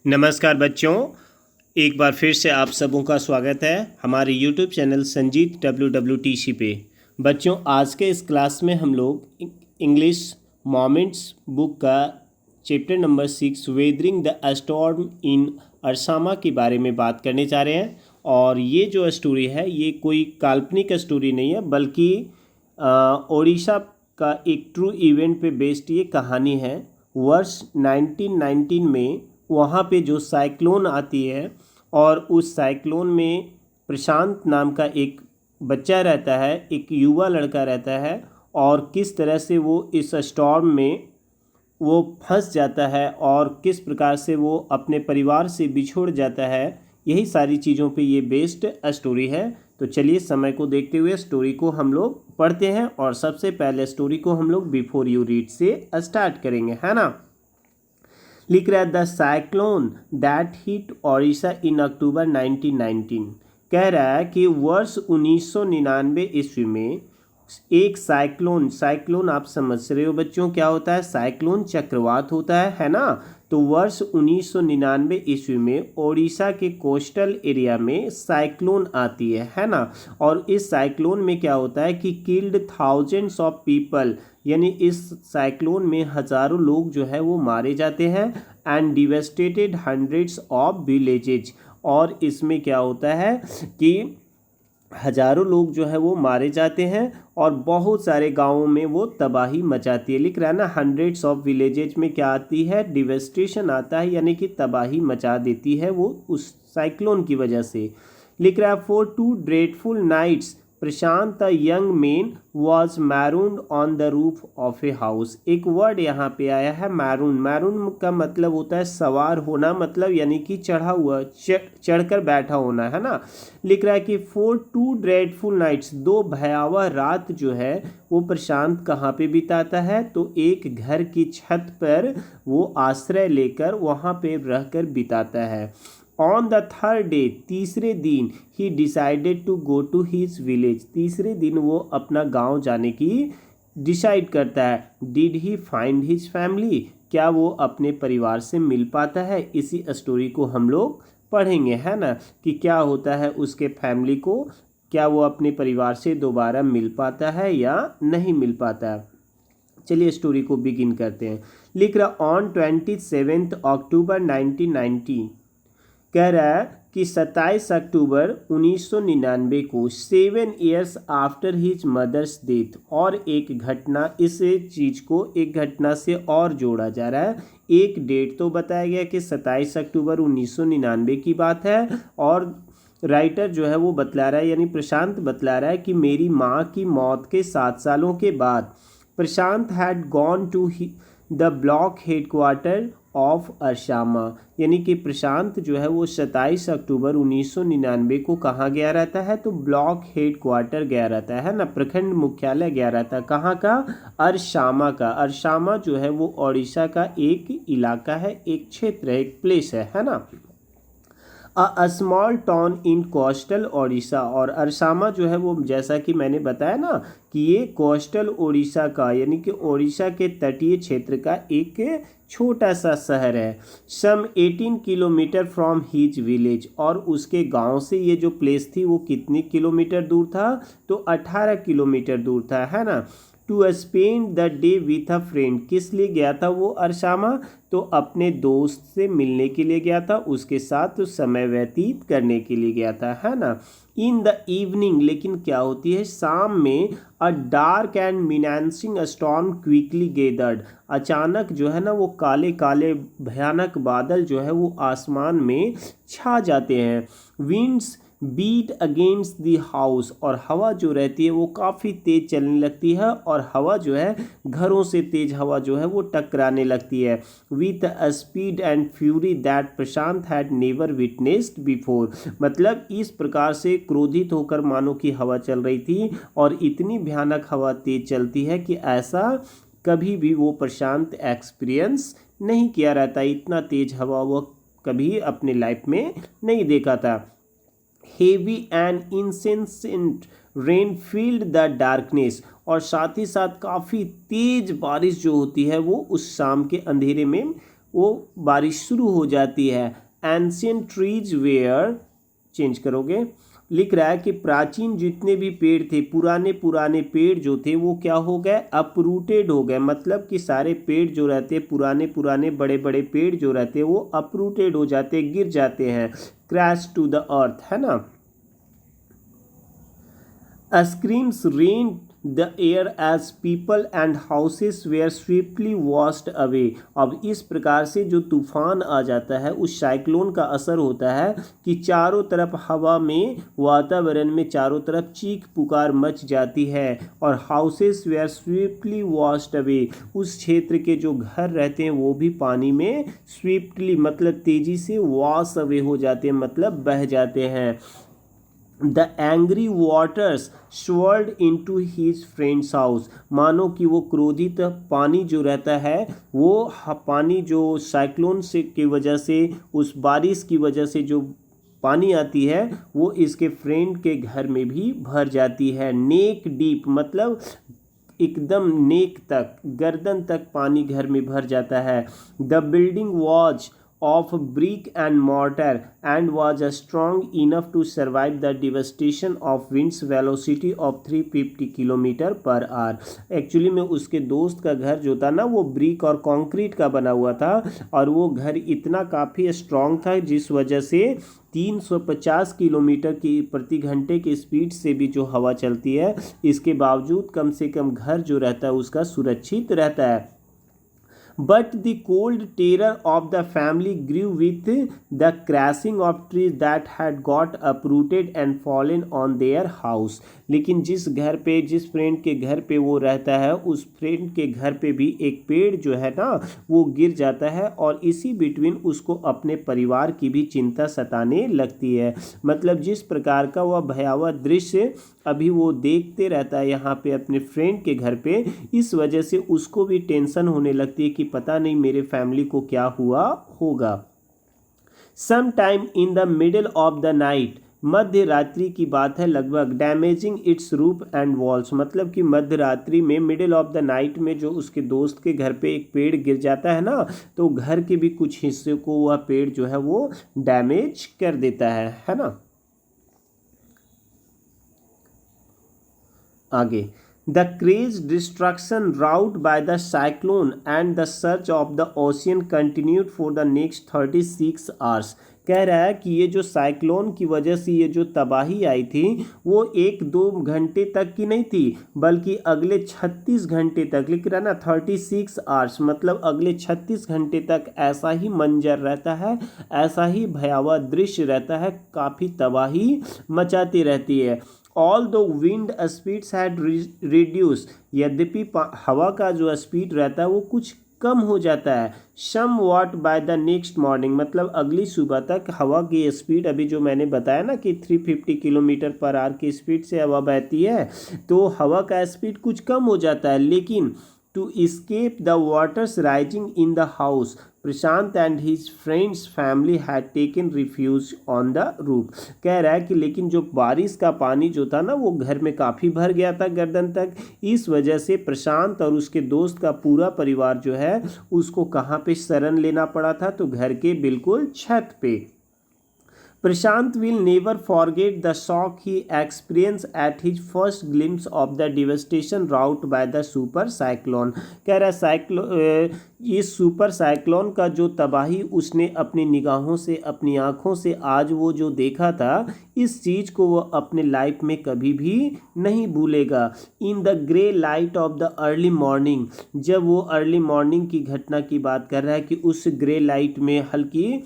नमस्कार बच्चों, एक बार फिर से आप सबों का स्वागत है हमारे YouTube चैनल संजीत WWTC पे। बच्चों, आज के इस क्लास में हम लोग इंग्लिश मोमेंट्स बुक का chapter number 6 weathering the storm in Ersama के बारे में बात करने जा रहे हैं। और ये जो स्टोरी है ये कोई काल्पनिक स्टोरी नहीं है, बल्कि ओडिशा का एक ट्रू इवेंट पे बेस्ड ये कहानी है। वर्ष 1919 में वहाँ पे जो साइक्लोन आती है और उस साइक्लोन में प्रशांत नाम का एक बच्चा रहता है, एक युवा लड़का रहता है, और किस तरह से वो इस स्टॉर्म में वो फंस जाता है और किस प्रकार से वो अपने परिवार से बिछुड़ जाता है। यही सारी चीज़ों पे ये बेस्ड स्टोरी है। तो चलिए समय को देखते हुए स्टोरी को हम लोग पढ़ते हैं, और सबसे पहले स्टोरी को हम लोग बिफोर यू रीड से स्टार्ट करेंगे, है ना। लिख रहा है the cyclone that hit Odisha in October 1919। कह रहा है कि वर्ष 1999 ईस्वी में एक साइक्लोन आप समझ रहे हो बच्चों क्या होता है। साइक्लोन चक्रवात होता है ना। तो वर्ष 1999 ईस्वी में ओडिशा के कोस्टल एरिया में साइक्लोन आती है ना। और इस साइक्लोन में क्या होता है कि किल्ड थाउजेंड्स ऑफ पीपल, यानी इस साइक्लोन में हज़ारों लोग जो है वो मारे जाते हैं, and devastated hundreds of villages. और इसमें क्या होता है कि हजारों लोग जो है वो मारे जाते हैं और बहुत सारे गांवों में वो तबाही मचाती है। लिख रहा है ना, हंड्रेड्स ऑफ विलेजेज में क्या आती है, डिवेस्टेशन आता है, यानी कि तबाही मचा देती है वो उस साइक्लोन की वजह से। लिख रहा है for 2 dreadful nights Prashant the young man was marooned on the roof of a house. एक वर्ड यहाँ पे आया है मैरून। मैरून का मतलब होता है सवार होना, मतलब यानी कि चढ़ा हुआ, चढ़कर बैठा होना, है ना। लिख रहा है कि फॉर 2 ड्रेडफुल नाइट्स, 2 भयावह रात जो है वो प्रशांत कहाँ पे बिताता है, तो एक घर की छत पर वो आश्रय लेकर वहाँ पे रहकर बिताता है। ऑन द थर्ड डे, तीसरे दिन, ही decided to go to his village. तीसरे दिन वो अपना गांव जाने की डिसाइड करता है। Did he find his family, क्या वो अपने परिवार से मिल पाता है। इसी स्टोरी को हम लोग पढ़ेंगे, है ना, कि क्या होता है उसके फैमिली को, क्या वो अपने परिवार से दोबारा मिल पाता है या नहीं मिल पाता है। चलिए स्टोरी को बिगिन करते हैं। लिख रहा ऑन 27 अक्टूबर 1990। कह रहा है कि 27 अक्टूबर 1999 को 7 years after his mother's death, और एक घटना, इस चीज़ को एक घटना से और जोड़ा जा रहा है। एक डेट तो बताया गया कि 27 अक्टूबर 1999 की बात है, और राइटर जो है वो बतला रहा है, यानी प्रशांत बतला रहा है कि मेरी माँ की मौत के 7 सालों के बाद Prashant had gone to the block headquarter of Ersama. यानी कि प्रशांत जो है वो 27 अक्टूबर 1999 को कहाँ गया रहता है, तो ब्लॉक हेडक्वार्टर गया रहता है ना, प्रखंड मुख्यालय गया रहता है। कहाँ का, अरसामा का। अरसामा जो है वो ओडिशा का एक इलाका है, एक क्षेत्र है, एक प्लेस है ना। A small town in coastal Odisha. और अरसामा जो है वो, जैसा कि मैंने बताया ना, कि ये कोस्टल ओडिशा का, यानी कि ओडिशा के तटीय क्षेत्र का एक छोटा सा शहर है। सम 18 किलोमीटर फ्रॉम हिज विलेज। और उसके गांव से ये जो प्लेस थी वो कितनी किलोमीटर दूर था, तो 18 किलोमीटर दूर था, है ना। To spend the day with a friend. किस लिए गया था वो अरसामा, तो अपने दोस्त से मिलने के लिए गया था, उसके साथ तो समय व्यतीत करने के लिए गया था, है ना। इन द इवनिंग, लेकिन क्या होती है शाम में, a dark and menacing storm quickly gathered. अचानक जो है ना वो काले काले भयानक बादल जो है वो आसमान में छा जाते हैं। Winds beat against the house. और हवा जो रहती है वो काफ़ी तेज़ चलने लगती है, और हवा जो है, घरों से तेज़ हवा जो है वो टकराने लगती है। With a speed and fury that Prashant had never witnessed before. मतलब इस प्रकार से क्रोधित होकर मानो की हवा चल रही थी, और इतनी भयानक हवा तेज़ चलती है कि ऐसा कभी भी वो प्रशांत एक्सपीरियंस नहीं किया रहता। इतना तेज़ हवा वो कभी अपने लाइफ में नहीं देखा था। Heavy and incessant rain filled the darkness. और साथ ही साथ काफ़ी तेज बारिश जो होती है वो उस शाम के अंधेरे में वो बारिश शुरू हो जाती है। एंशियंट ट्रीज वेयर, चेंज करोगे, लिख रहा है कि प्राचीन जितने भी पेड़ थे, पुराने पुराने पेड़ जो थे वो क्या हो गए, अपरूटेड हो गए। मतलब कि सारे पेड़ जो रहते, पुराने पुराने बड़े बड़े पेड़ जो रहते वो अपरूटेड हो जाते, गिर जाते हैं, क्रैश टू द अर्थ, है ना। Screams rained the air as people and houses were swiftly washed away। अब इस प्रकार से जो तूफान आ जाता है, उस साइक्लोन का असर होता है कि चारों तरफ हवा में, वातावरण में चारों तरफ चीख पुकार मच जाती है, और houses were swiftly washed away, उस क्षेत्र के जो घर रहते हैं वो भी पानी में स्विफ्टली मतलब तेजी से वॉश अवे हो जाते हैं, मतलब बह जाते हैं। The angry waters swirled into his friend's house, मानो कि वो क्रोधित पानी जो रहता है, वो पानी जो साइक्लोन से की वजह से, उस बारिश की वजह से जो पानी आती है वो इसके फ्रेंड के घर में भी भर जाती है। नेक डीप मतलब एकदम नेक तक, गर्दन तक पानी घर में भर जाता है। The building was of brick and mortar and was strong enough to survive the devastation of winds velocity of 350 kilometre per hour. Actually में उसके दोस्त का घर जो था ना वो ब्रिक और कंक्रीट का बना हुआ था, और वो घर इतना काफ़ी स्ट्रांग था जिस वजह से 350 किलोमीटर की प्रति घंटे की स्पीड से भी जो हवा चलती है, इसके बावजूद कम से कम घर जो रहता है उसका सुरक्षित रहता है। But the cold terror of the family grew with the crashing of trees that had got uprooted and fallen on their house। लेकिन जिस घर पे, जिस फ्रेंड के घर पे वो रहता है, उस फ्रेंड के घर पे भी एक पेड़ जो है ना वो गिर जाता है, और इसी बिटवीन उसको अपने परिवार की भी चिंता सताने लगती है। मतलब जिस प्रकार का वह भयावह दृश्य अभी वो देखते रहता है यहाँ पे अपने फ्रेंड के घर पे, इस वजह से उसको भी टेंशन होने लगती है कि पता नहीं मेरे फैमिली को क्या हुआ होगा। Some time in the middle of the night, मध्य रात्रि की बात है लगभग, damaging its roof and walls, मतलब कि मध्य रात्रि में, मिडिल ऑफ द नाइट में जो उसके दोस्त के घर पे एक पेड़ गिर जाता है ना, तो घर के भी कुछ हिस्से को वह पेड़ जो है वो डैमेज कर देता है ना। आगे, the craze destruction route by the cyclone and the search of the ocean continued for the next 36 hours. कह रहा है कि ये जो साइक्लोन की वजह से ये जो तबाही आई थी वो 1-2 घंटे तक की नहीं थी, बल्कि अगले 36 घंटे तक, लिख रहा है ना 36 आवर्स, मतलब अगले 36 घंटे तक ऐसा ही मंजर रहता है, ऐसा ही भयावह दृश्य रहता है, काफ़ी तबाही मचाती रहती है। ऑल दो विंड स्पीड्स हैड रिड्यूस, यद्यपि हवा का जो स्पीड रहता है वो कुछ कम हो जाता है। Somewhat by the next morning, मतलब अगली सुबह तक हवा की स्पीड, अभी जो मैंने बताया ना कि 350 किलोमीटर पर आवर की स्पीड से हवा बहती है, तो हवा का स्पीड कुछ कम हो जाता है। लेकिन to escape the waters rising in the house, Prashant and his friends family had taken refuge on the roof. कह रहा है कि लेकिन जो बारिश का पानी जो था ना वो घर में काफ़ी भर गया था गर्दन तक, इस वजह से प्रशांत और उसके दोस्त का पूरा परिवार जो है उसको कहाँ पे शरण लेना पड़ा था, तो घर के बिल्कुल छत पे। प्रशांत will never forget the shock he experienced at his first glimpse of the devastation wrought by the super cyclone। कह रहा है इस सुपर साइक्लोन का जो तबाही उसने अपनी निगाहों से, अपनी आँखों से आज वो जो देखा था, इस चीज़ को वो अपने लाइफ में कभी भी नहीं भूलेगा। In the grey light of the early morning, जब वो अर्ली मॉर्निंग की घटना की बात कर रहा है कि उस ग्रे लाइट में, हल्की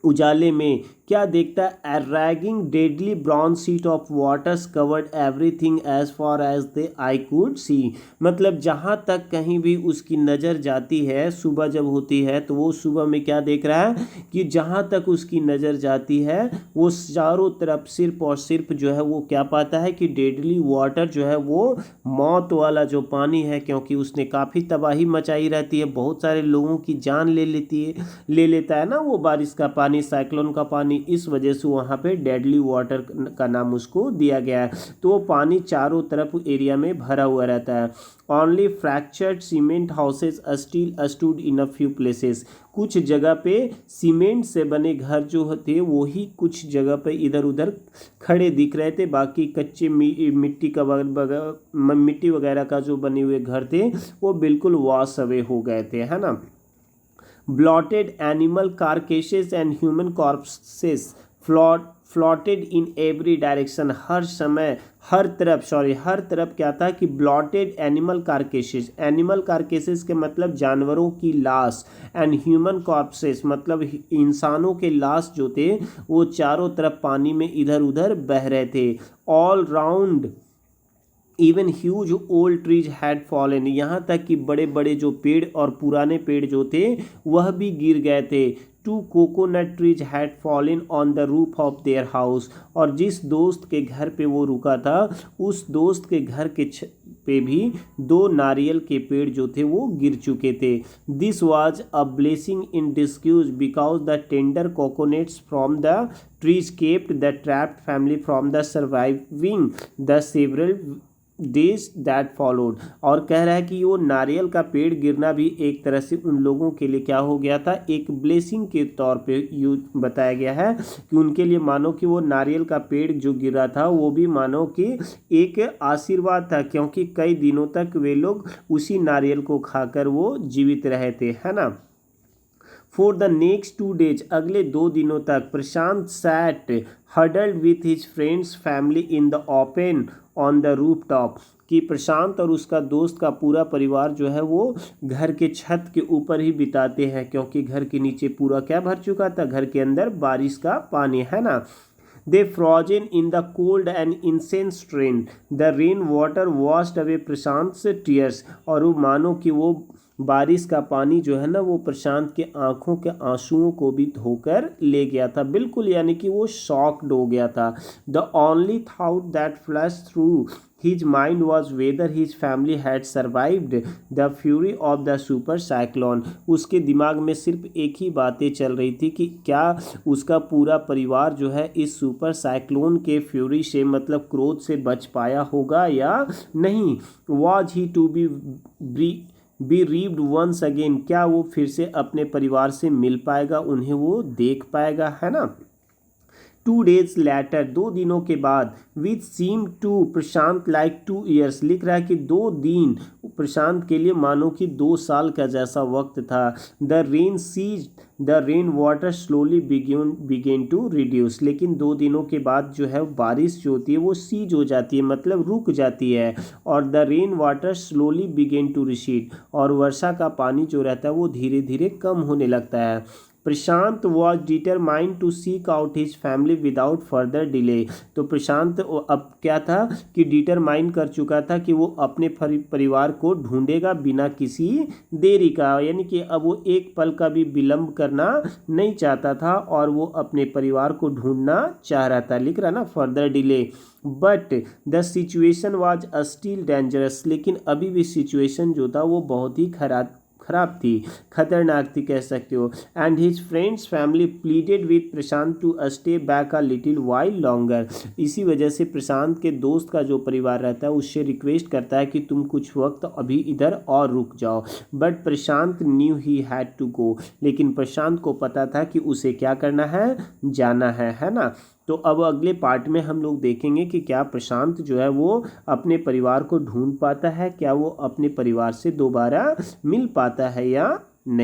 उजाले में क्या देखता है, a raging deadly brown sheet of waters covered everything as far as the eye could see. मतलब जहाँ तक कहीं भी उसकी नज़र जाती है, सुबह जब होती है तो वो सुबह में क्या देख रहा है कि जहाँ तक उसकी नज़र जाती है वो चारों तरफ सिर्फ और सिर्फ जो है वो क्या पाता है कि डेडली वाटर जो है वो मौत वाला जो पानी है, क्योंकि उसने काफ़ी तबाही मचाई रहती है, बहुत सारे लोगों की जान ले लेता है ना वो बारिश का पानी, साइक्लोन का पानी पानी, इस वजह से वहाँ पे डेडली वाटर का नाम उसको दिया गया है। तो वो पानी चारों तरफ एरिया में भरा हुआ रहता है। Only fractured cement houses still stood in a few places, कुछ जगह पे सीमेंट से बने घर जो थे वो ही कुछ जगह पे इधर उधर खड़े दिख रहे थे, बाकी कच्चे मिट्टी वगैरह का जो बने हुए घर थे वो बिल्कुल वॉश अवे हो गए थे, है ना। Bloated animal carcasses and human corpses floated in every direction, हर समय हर तरफ क्या था कि ब्लॉटेड एनिमल कार्केसेस के मतलब जानवरों की लाश, एंड ह्यूमन कॉर्प्सेस मतलब इंसानों के लाश जो थे वो चारों तरफ पानी में इधर उधर बह रहे थे। All round even huge old trees had fallen, यहाँ तक कि बड़े बड़े जो पेड़ और पुराने पेड़ जो थे वह भी गिर गए थे। Two coconut trees had fallen on the roof of their house, और जिस दोस्त के घर पे वो रुका था उस दोस्त के घर के पे भी 2 नारियल के पेड़ जो थे वो गिर चुके थे। This was a blessing in disguise because the tender coconuts from the trees kept the trapped family from the surviving the several days that followed. और कह रहा है कि वो नारियल का पेड़ गिरना भी एक तरह से उन लोगों के लिए क्या हो गया था, एक ब्लेसिंग के तौर पे यूज बताया गया है कि उनके लिए मानो कि वो नारियल का पेड़ जो गिरा था वो भी मानो कि एक आशीर्वाद था, क्योंकि कई दिनों तक वे लोग उसी नारियल को खाकर वो जीवित रहे थे, है ना। फॉर द नेक्स्ट 2 days, अगले 2 दिनों तक Prashant sat huddled with his friends family in the open on the roof top, कि प्रशांत और उसका दोस्त का पूरा परिवार जो है वो घर के छत के ऊपर ही बिताते हैं, क्योंकि घर के नीचे पूरा क्या भर चुका था, घर के अंदर बारिश का पानी, है ना। They frozen in the cold and incessant rain, the rain water washed away Prashant tears, और वो मानो कि वो बारिश का पानी जो है ना वो प्रशांत के आंखों के आंसुओं को भी धोकर ले गया था, बिल्कुल, यानी कि वो शॉक्ड हो गया था। The only thought that flash through his mind was weather his family had survived the fury of the super cyclone, उसके दिमाग में सिर्फ एक ही बातें चल रही थी कि क्या उसका पूरा परिवार जो है इस सुपर साइक्लोन के फ्यूरी से मतलब क्रोध से बच पाया होगा या नहीं। Was he to be reaved once again, क्या वो फिर से अपने परिवार से मिल पाएगा, उन्हें वो देख पाएगा, है ना। 2 days later, 2 दिनों के बाद, which seem to Prashant like 2 years, लिख रहा है कि 2 दिन प्रशांत के लिए मानो कि 2 साल का जैसा वक्त था। The rain water slowly began to reduce, लेकिन 2 दिनों के बाद जो है बारिश जो होती है वो सीज हो जाती है, मतलब रुक जाती है, और the rain water slowly began to recede, और वर्षा का पानी जो रहता है वो धीरे धीरे कम होने लगता है। Prashant was determined to seek out his family without further delay, तो प्रशांत अब क्या था कि डिटरमाइन कर चुका था कि वो अपने परिवार को ढूंढेगा बिना किसी देरी का, यानी कि अब वो एक पल का भी विलंब करना नहीं चाहता था और वो अपने परिवार को ढूंढना चाह रहा था, लिख रहा ना further delay. But the situation was still dangerous, लेकिन अभी भी सिचुएशन जो था वो बहुत ही खराब थी, खतरनाक थी कह सकते हो। And his friends family pleaded with Prashant to stay back a little while longer, इसी वजह से प्रशांत के दोस्त का जो परिवार रहता है उससे रिक्वेस्ट करता है कि तुम कुछ वक्त अभी इधर और रुक जाओ। But Prashant knew he had to go, लेकिन प्रशांत को पता था कि उसे क्या करना है, जाना है ना। तो अब अगले पार्ट में हम लोग देखेंगे कि क्या प्रशांत जो है वो अपने परिवार को ढूंढ पाता है, क्या वो अपने परिवार से दोबारा मिल पाता है या नहीं।